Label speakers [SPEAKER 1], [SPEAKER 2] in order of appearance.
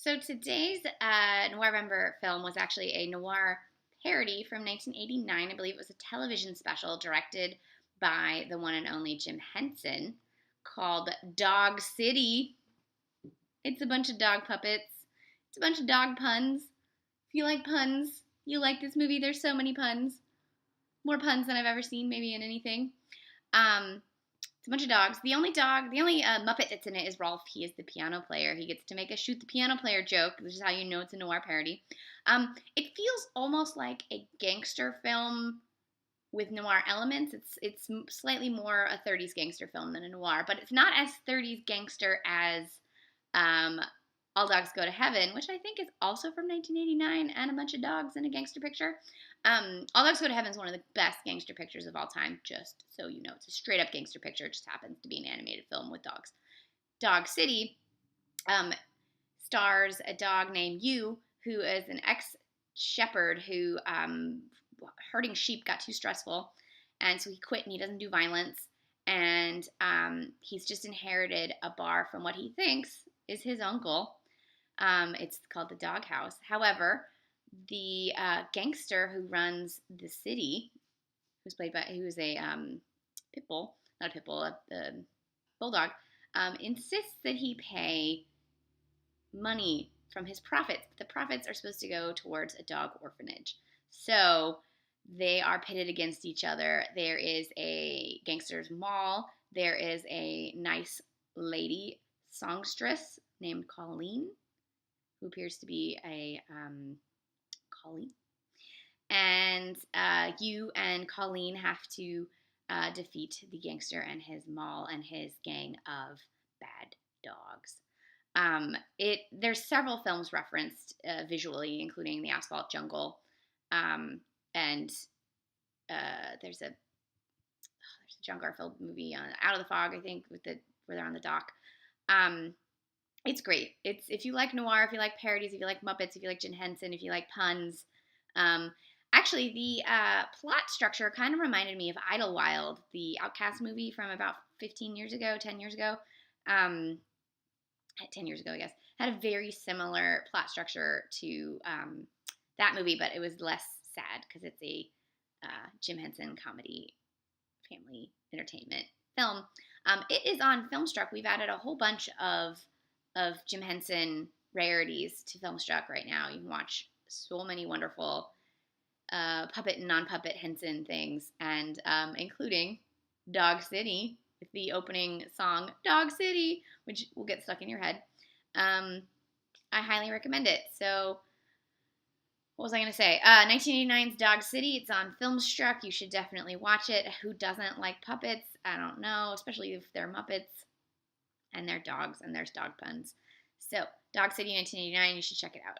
[SPEAKER 1] So today's Noirvember film was actually a noir parody from 1989. I believe it was a television special directed by the one and only Jim Henson called Dog City. It's a bunch of dog puppets. It's a bunch of dog puns. If you like puns, you like this movie. There's so many puns. More puns than I've ever seen maybe in anything. It's a bunch of dogs. The only Muppet that's in it is Rolf. He is the piano player. He gets to make a shoot the piano player joke, which is how you know it's a noir parody. It feels almost like a gangster film with noir elements. It's slightly more a 30s gangster film than a noir, but it's not as 30s gangster as All Dogs Go to Heaven, which I think is also from 1989 and a bunch of dogs in a gangster picture. All Dogs Go to Heaven is one of the best gangster pictures of all time, just so you know. It's a straight up gangster picture. It just happens to be an animated film with dogs. Dog City stars a dog named You, who is an ex-shepherd who herding sheep got too stressful, and so he quit and he doesn't do violence, and he's just inherited a bar from what he thinks is his uncle. It's called the Dog House. However, the gangster who runs the city, who's a pit bull, not a pit bull, a bulldog, insists that he pay money from his profits. The profits are supposed to go towards a dog orphanage. So they are pitted against each other. There is a gangster's mall. There is a nice lady songstress named Colleen, who appears to be a Colleen. And You and Colleen have to defeat the gangster and his mall and his gang of bad dogs. There's several films referenced visually, including The Asphalt Jungle, and there's a John Garfield movie, Out of the Fog, I think, where they're on the dock. It's great. It's if you like noir, if you like parodies, if you like Muppets, if you like Jim Henson, if you like puns. Actually, the plot structure kind of reminded me of Idlewild, the Outcast movie from about 10 years ago, I guess. Had a very similar plot structure to that movie, but it was less sad because it's a Jim Henson comedy family entertainment film. It is on Filmstruck. We've added a whole bunch of Jim Henson rarities to Filmstruck right now. You can watch so many wonderful puppet and non-puppet Henson things, and including Dog City with the opening song Dog City, which will get stuck in your head. I highly recommend it. So what was I going to say? 1989's Dog City. It's on Filmstruck. You should definitely watch it. Who doesn't like puppets? I don't know, especially if they're Muppets and they're dogs and there's dog puns. So, Dog City 1989, you should check it out.